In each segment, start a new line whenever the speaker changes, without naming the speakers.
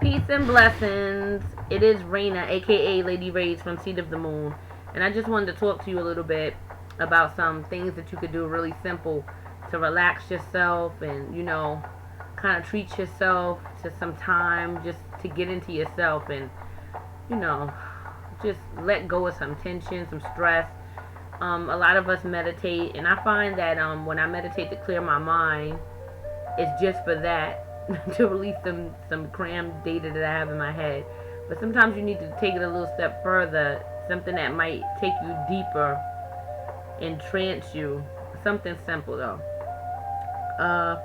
Peace and blessings. It is Raina, aka Lady Rays from Seed of the Moon, and I just wanted to talk to you a little bit about some things that you could do really simple to relax yourself and, kind of treat yourself to some time just to get into yourself and, you know, just let go of some tension, some stress. A lot of us meditate, and I find that when I meditate to clear my mind, it's just for that to release some crammed data that I have in my head. But sometimes you need to take it a little step further, something that might take you deeper and trance you. Something simple though. Uh,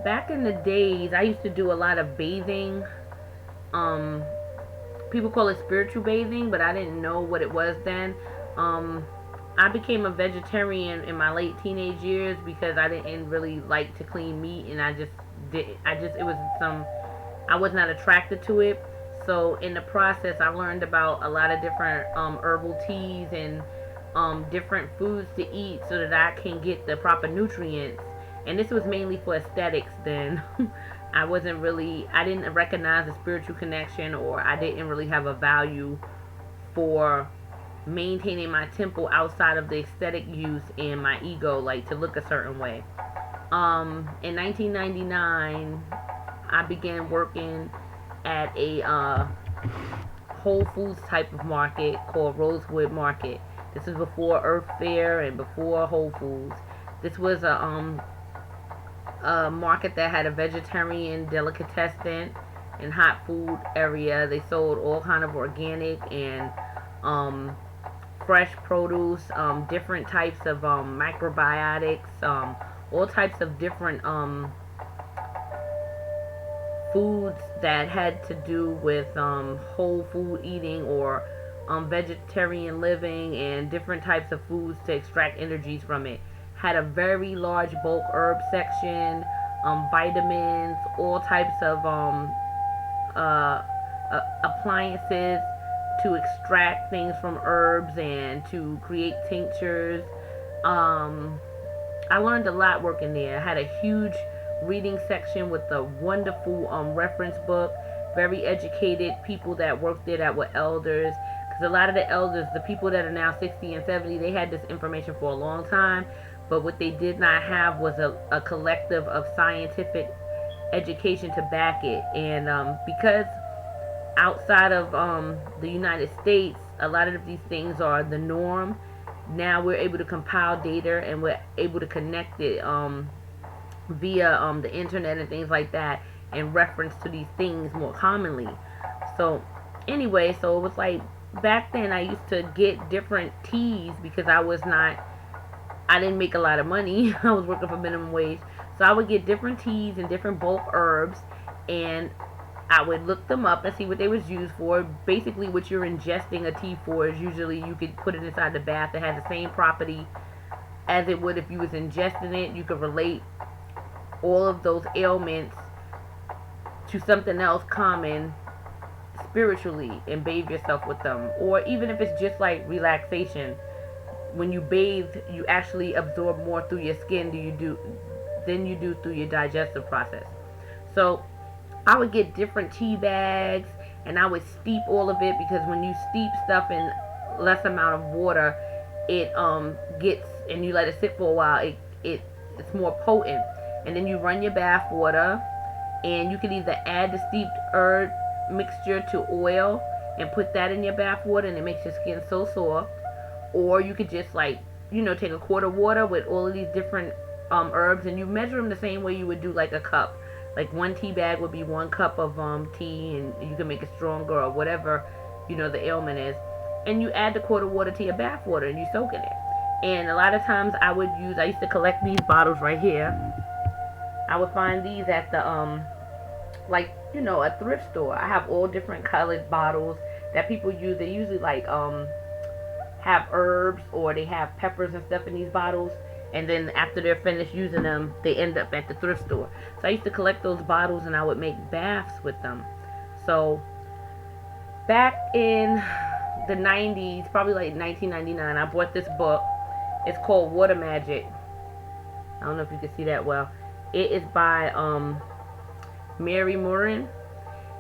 Back in the days, I used to do a lot of bathing. Um, People call it spiritual bathing, but I didn't know what it was then. Um, I became a vegetarian in my late teenage years because I didn't really like to clean meat, and it was I was not attracted to it. So in the process, I learned about a lot of different herbal teas and different foods to eat so that I can get the proper nutrients. And this was mainly for aesthetics then. I didn't recognize a spiritual connection, or I didn't really have a value for maintaining my temple outside of the aesthetic use and my ego, like to look a certain way. In 1999, I began working at a Whole Foods type of market called Rosewood Market. This is before Earth Fair and before Whole Foods. This was a market that had a vegetarian delicatessen and hot food area. They sold all kind of organic and fresh produce, different types of microbiotics, all types of different foods that had to do with whole food eating or vegetarian living, and different types of foods to extract energies from it. Had a very large bulk herb section, vitamins, all types of appliances to extract things from herbs and to create tinctures. Um, I learned a lot working there. I had a huge reading section with a wonderful reference book. Very educated people that worked there that were elders. Because a lot of the elders, the people that are now 60 and 70, they had this information for a long time. But what they did not have was a collective of scientific education to back it. And because outside of the United States, a lot of these things are the norm. Now we're able to compile data and we're able to connect it via the internet and things like that, in reference to these things more commonly. So anyway, so it was like back then I used to get different teas because I didn't make a lot of money. I was working for minimum wage. So I would get different teas and different bulk herbs, and I would look them up and see what they was used for. Basically, what you're ingesting a tea for is usually you could put it inside the bath. It has the same property as it would if you was ingesting it. You could relate all of those ailments to something else common spiritually and bathe yourself with them. Or even if it's just like relaxation, when you bathe, you actually absorb more through your skin than you do through your digestive process. So I would get different tea bags and I would steep all of it, because when you steep stuff in less amount of water, it gets, and you let it sit for a while, it's more potent. And then you run your bath water, and you can either add the steeped herb mixture to oil and put that in your bath water, and it makes your skin so soft. Or you could just take a quart of water with all of these different herbs, and you measure them the same way you would do like a cup. Like one tea bag would be 1 cup of tea, and you can make it stronger or whatever the ailment is. And you add the quart of water to your bath water, and you soak in it. And a lot of times I used to collect these bottles right here. I would find these at the a thrift store. I have all different colored bottles that people use. They usually have herbs, or they have peppers and stuff in these bottles, and then after they're finished using them, they end up at the thrift store. So I used to collect those bottles, and I would make baths with them. So back in the 90s, probably like 1999, I bought this book. It's called Water Magic. I don't know if you can see that well. It is by Mary Muryn,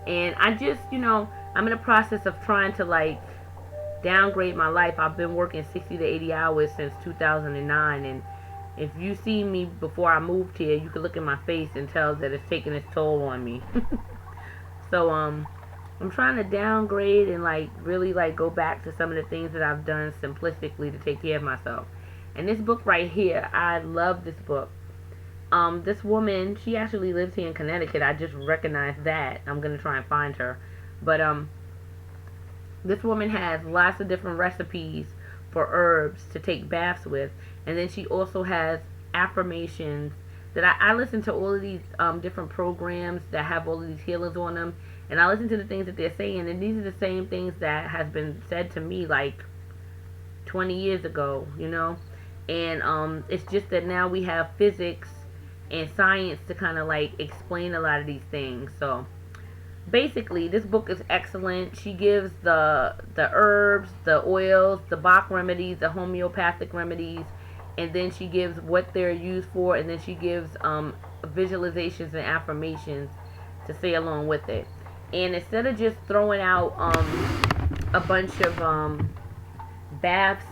And I just, I'm in the process of trying to like downgrade my life. I've been working 60 to 80 hours since 2009, and if you see me before I moved here, you can look at my face and tell that it's taking its toll on me. So I'm trying to downgrade and like really like go back to some of the things that I've done simplistically to take care of myself. And this book right here, I love this book. This woman, she actually lives here in Connecticut. I just recognized that. I'm gonna try and find her. But this woman has lots of different recipes for herbs to take baths with, and then she also has affirmations that I listen to all of these different programs that have all of these healers on them, and I listen to the things that they're saying, and these are the same things that has been said to me like 20 years ago, and it's just that now we have physics and science to kind of like explain a lot of these things. So basically, this book is excellent. She gives the herbs, the oils, the bach remedies, the homeopathic remedies, and then she gives what they're used for, and then she gives visualizations and affirmations to say along with it. And instead of just throwing out a bunch of bath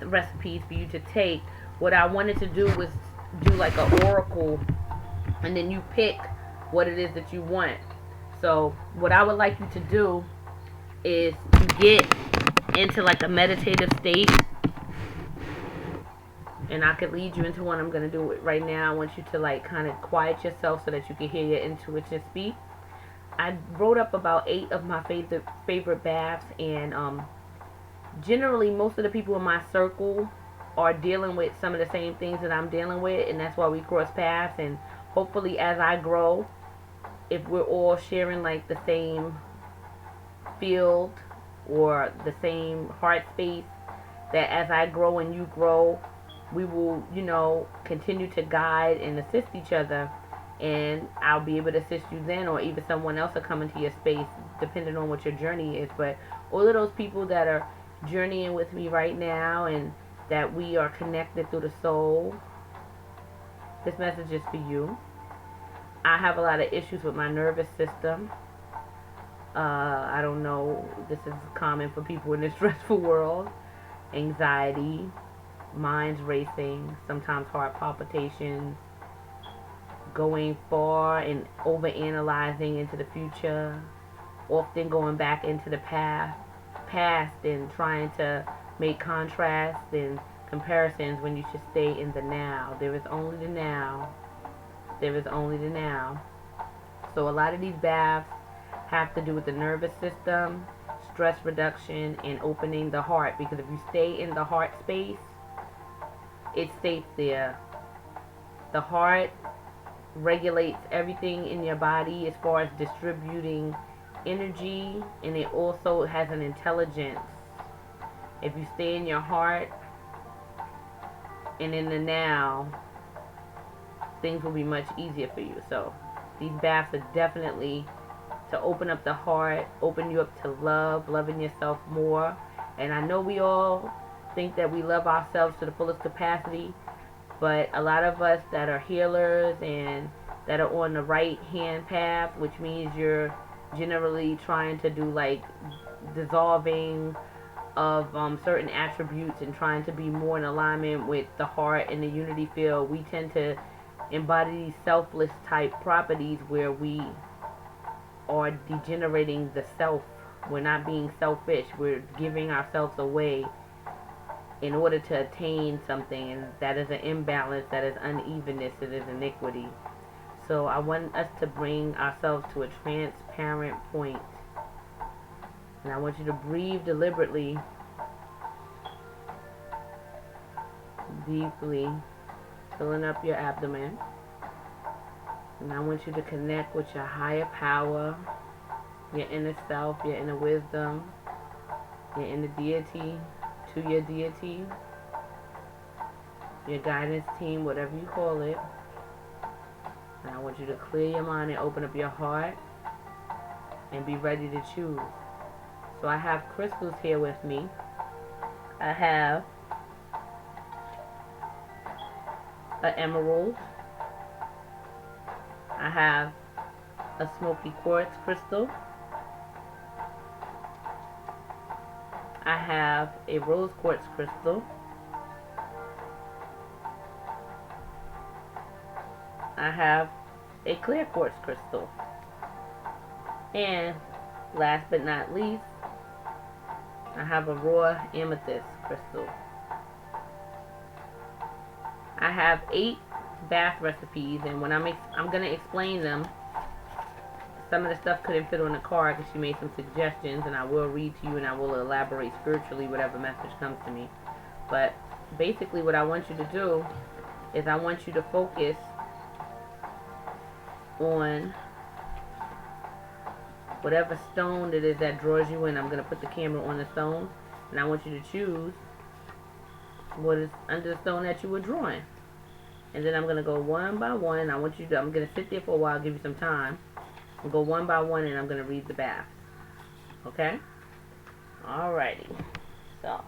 recipes for you to take, what I wanted to do was do like an oracle, and then you pick what it is that you want. So what I would like you to do is to get into like a meditative state, and I could lead you into one. I'm going to do it right now. I want you to like kind of quiet yourself so that you can hear your intuition speak. I wrote up about 8 of my favorite baths, and generally most of the people in my circle are dealing with some of the same things that I'm dealing with, and that's why we cross paths. And hopefully as I grow, if we're all sharing like the same field or the same heart space, that as I grow and you grow, we will, continue to guide and assist each other, and I'll be able to assist you then, or even someone else will come into your space depending on what your journey is. But all of those people that are journeying with me right now and that we are connected through the soul, this message is for you. I have a lot of issues with my nervous system. I don't know, this is common for people in this stressful world. Anxiety, minds racing, sometimes heart palpitations, going far and overanalyzing into the future, often going back into the past and trying to make contrasts and comparisons when you should stay in the now. There is only the now. There is only the now. So a lot of these baths have to do with the nervous system, stress reduction, and opening the heart. Because if you stay in the heart space, it's safe there. The heart regulates everything in your body as far as distributing energy, and it also has an intelligence. If you stay in your heart and in the now, things will be much easier for you. So these baths are definitely to open up the heart, open you up to loving yourself more. And I know we all think that we love ourselves to the fullest capacity, but a lot of us that are healers and that are on the right hand path, which means you're generally trying to do like dissolving of certain attributes and trying to be more in alignment with the heart and the unity field, we tend to embody these selfless type properties where we are degenerating the self. We're not being selfish. We're giving ourselves away in order to attain something, and that is an imbalance, that is unevenness, it is iniquity. So I want us to bring ourselves to a transparent point. And I want you to breathe deliberately, deeply, filling up your abdomen. And I want you to connect with your higher power, your inner self, your inner wisdom, your inner deity, to your deity, your guidance team, whatever you call it. And I want you to clear your mind and open up your heart and be ready to choose. So I have crystals here with me. I have an emerald. I have a Smokey Quartz crystal. I have a rose quartz crystal. I have a clear quartz crystal. And last but not least, I have a raw amethyst crystal. I have 8 bath recipes, and when I'm going to explain them. Some of the stuff couldn't fit on the card because she made some suggestions, and I will read to you and I will elaborate spiritually whatever message comes to me. But basically what I want you to do is I want you to focus on whatever stone it is that draws you in. I'm going to put the camera on the stone, and I want you to choose what is under the stone that you were drawing. And then I'm going to go one by one. I'm going to sit there for a while, give you some time. I'll go one by one, and I'm going to read the baths. Okay? Alrighty. So.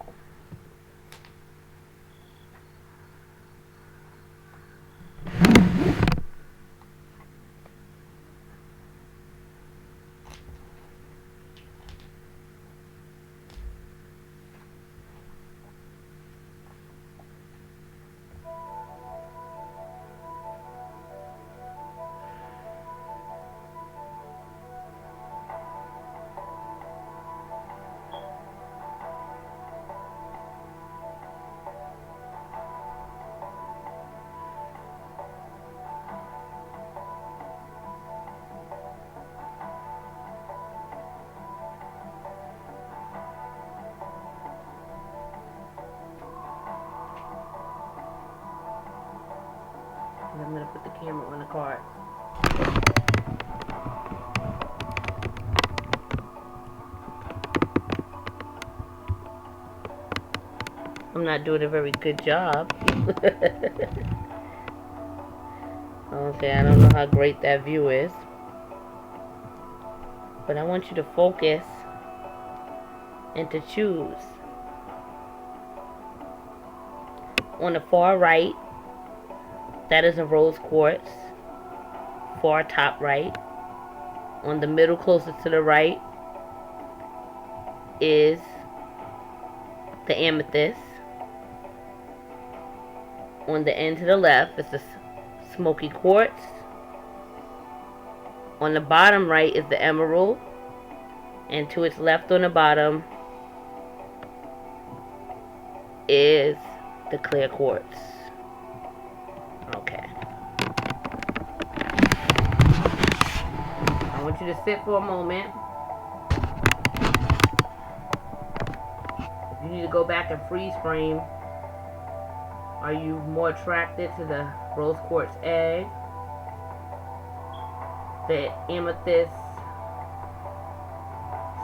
I'm going to put the camera on the card. I'm not doing a very good job. Okay, I don't know how great that view is. But I want you to focus and to choose. On the far right, that is a rose quartz. Far top right. On the middle closest to the right is the amethyst. On the end to the left is the Smokey Quartz. On the bottom right is the emerald. And to its left on the bottom is the clear quartz. Okay. I want you to sit for a moment. If you need to go back and freeze frame, are you more attracted to the rose quartz egg, the amethyst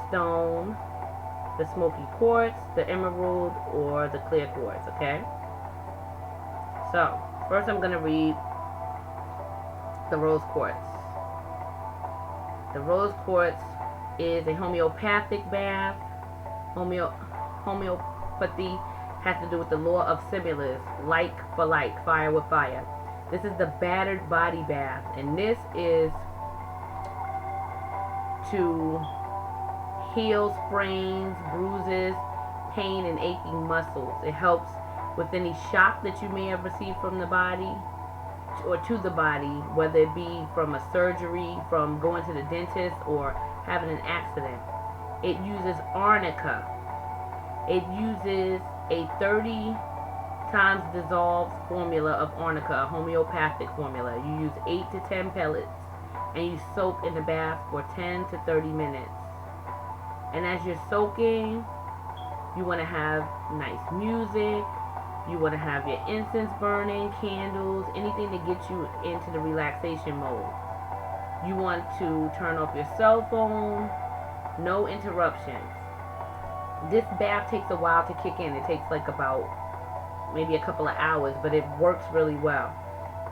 stone, the Smokey Quartz, the emerald, or the clear quartz? Okay? So, first I'm going to read the rose quartz. The rose quartz is a homeopathic bath. Homeopathy has to do with the law of similes, like for like, fire with fire. This is the battered body bath, and this is to heal sprains, bruises, pain, and aching muscles. It helps with any shock that you may have received from the body or to the body, whether it be from a surgery, from going to the dentist, or having an accident. It uses arnica. It uses a 30 times dissolved formula of arnica, a homeopathic formula. You use 8 to 10 pellets, and you soak in the bath for 10 to 30 minutes. And as you're soaking, you want to have nice music. You want to have your incense burning, candles, anything to get you into the relaxation mode. You want to turn off your cell phone, no interruptions. This bath takes a while to kick in. It takes like about maybe a couple of hours, but it works really well.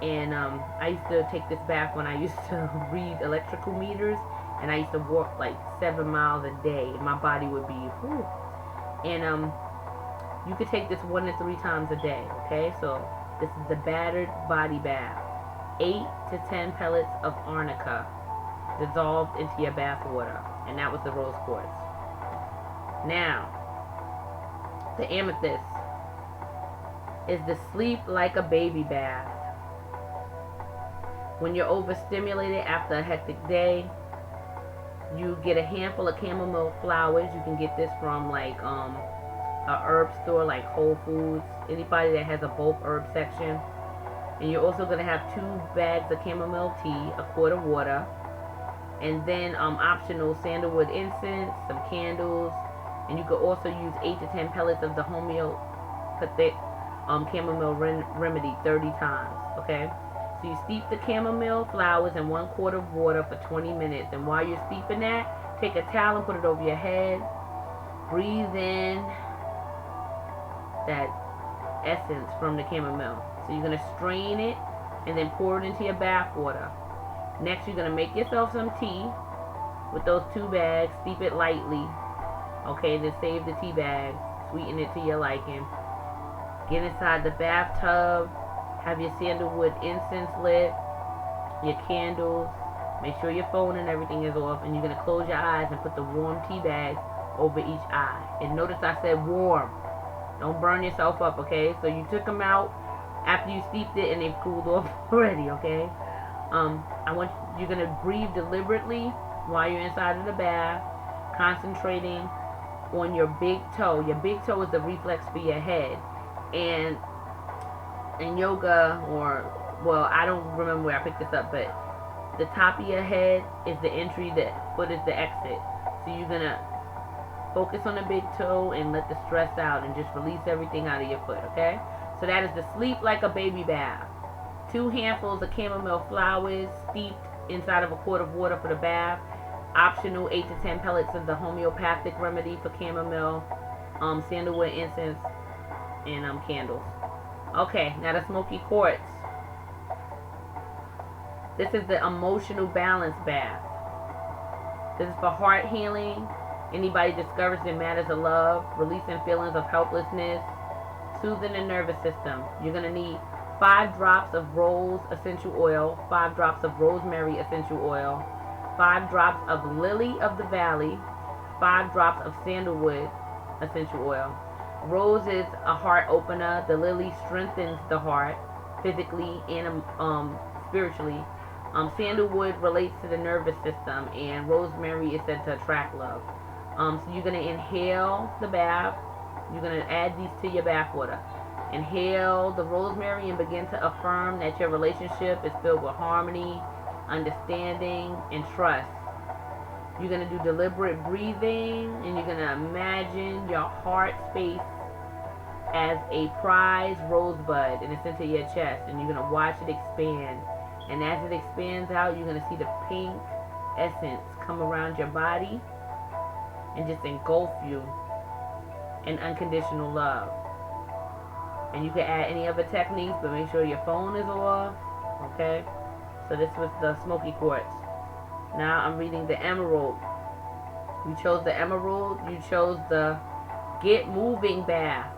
And I used to take this bath when I used to read electrical meters, and I used to walk like 7 miles a day. My body would be, whew. And you could take this 1 to 3 times a day, okay? So this is the battered body bath. 8 to 10 pellets of arnica. dissolved into your bath water. And that was the rose quartz. Now, the amethyst is the sleep like a baby bath. When you're overstimulated after a hectic day, you get a handful of chamomile flowers. You can get this from like a herb store like Whole Foods. Anybody that has a bulk herb section. And you're also going to have 2 bags of chamomile tea, a quart of water, and then optional sandalwood incense, some candles, and you could also use 8 to 10 pellets of the homeopathic chamomile remedy 30 times, okay? So you steep the chamomile flowers in 1 quart of water for 20 minutes, and while you're steeping that, take a towel and put it over your head. Breathe in that essence from the chamomile. So you're going to strain it and then pour it into your bath water. Next, you're going to make yourself some tea with those 2 bags. Steep it lightly. Okay, then save the tea bag. Sweeten it to your liking. Get inside the bathtub. Have your sandalwood incense lit. Your candles. Make sure your phone and everything is off. And you're going to close your eyes and put the warm tea bag over each eye. And notice I said warm. Don't burn yourself up, okay? So you took them out after you steeped it and they've cooled off already, okay? You're going to breathe deliberately while you're inside of the bath, concentrating on your big toe. Your big toe is the reflex for your head. And in yoga, well, I don't remember where I picked this up, but the top of your head is the entry, the foot is the exit. So you're going to focus on the big toe and let the stress out and just release everything out of your foot, okay? So that is the sleep like a baby bath. 2 handfuls of chamomile flowers steeped inside of a quart of water for the bath. Optional 8 to 10 pellets of the homeopathic remedy for chamomile, sandalwood incense, and candles. Okay, now the Smokey Quartz. This is the emotional balance bath. This is for heart healing. Anybody discouraged in matters of love, releasing feelings of helplessness, soothing the nervous system. You're going to need 5 drops of rose essential oil, 5 drops of rosemary essential oil, 5 drops of lily of the valley, 5 drops of sandalwood essential oil. Rose is a heart opener. The lily strengthens the heart physically and spiritually. Sandalwood relates to the nervous system, and rosemary is said to attract love. So you're going to inhale the bath. You're going to add these to your bath water. Inhale the rosemary and begin to affirm that your relationship is filled with harmony, understanding, and trust. You're going to do deliberate breathing, and you're going to imagine your heart space as a prized rosebud in the center of your chest, and you're going to watch it expand. And as it expands out, you're going to see the pink essence come around your body and just engulf you in unconditional love. And you can add any other techniques, but make sure your phone is off. Okay? So this was the Smokey Quartz. Now I'm reading the emerald. You chose the emerald. You chose the Get Moving bath.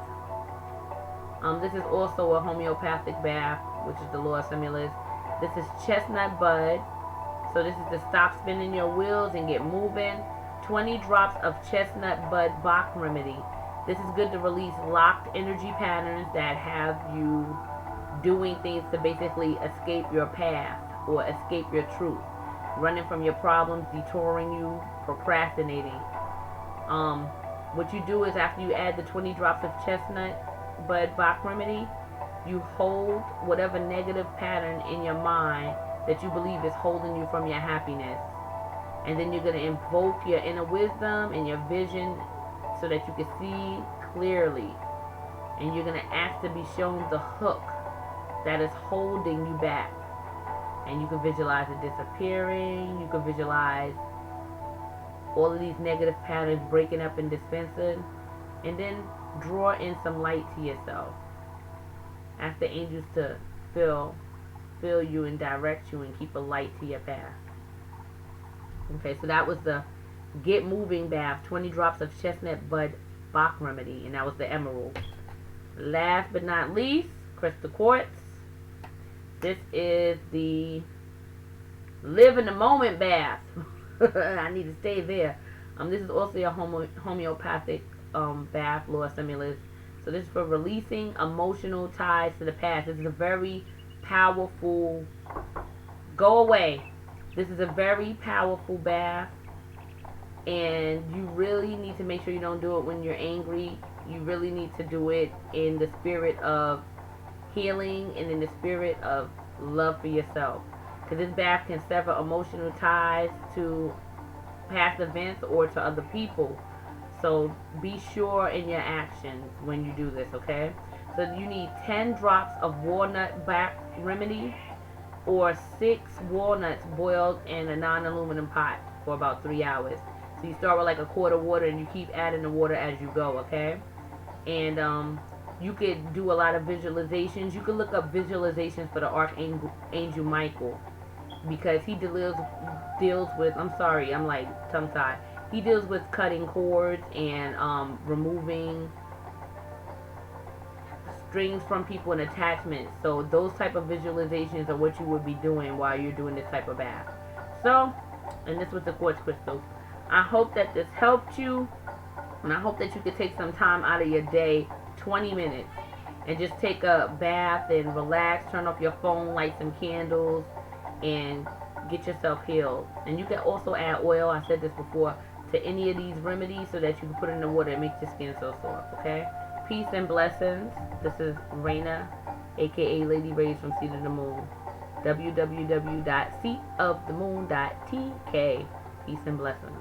This is also a homeopathic bath, which is the Law of Stimulus. This is chestnut bud. So this is to stop spinning your wheels and get moving. 20 drops of chestnut bud bach remedy. This is good to release locked energy patterns that have you doing things to basically escape your path or escape your truth. Running from your problems, detouring you, procrastinating. What you do is after you add the 20 drops of chestnut bud bach remedy, you hold whatever negative pattern in your mind that you believe is holding you from your happiness. And then you're going to invoke your inner wisdom and your vision so that you can see clearly. And you're going to ask to be shown the hook that is holding you back. And you can visualize it disappearing. You can visualize all of these negative patterns breaking up and dispensing. And then draw in some light to yourself. Ask the angels to fill you and direct you and keep a light to your path. Okay, so that was the Get Moving bath, 20 drops of chestnut bud bach remedy, and that was the emerald. Last but not least, crystal quartz. This is the live in the moment bath. I need to stay there. This is also a homeopathic bath, Lord Stimulus. So this is for releasing emotional ties to the past. This is a very powerful, go away. This is a very powerful bath. And you really need to make sure you don't do it when you're angry. You really need to do it in the spirit of healing and in the spirit of love for yourself. Because this bath can sever emotional ties to past events or to other people. So be sure in your actions when you do this, okay? So you need 10 drops of walnut bark remedy or 6 walnuts boiled in a non-aluminum pot for about 3 hours. So you start with like a quart of water and you keep adding the water as you go, okay? And you could do a lot of visualizations. You could look up visualizations for the Archangel Michael, because he deals with, I'm sorry, I'm like tongue-tied. He deals with cutting cords and removing strings from people and attachments. So those type of visualizations are what you would be doing while you're doing this type of bath. So, and this was the quartz crystal. I hope that this helped you, and I hope that you could take some time out of your day, 20 minutes, and just take a bath and relax, turn off your phone, light some candles, and get yourself healed. And you can also add oil, I said this before, to any of these remedies so that you can put it in the water and make your skin so soft, okay? Peace and blessings. This is Raina, aka Lady Rays from Seed of the Moon. www.seatofthemoon.tk. Peace and blessings.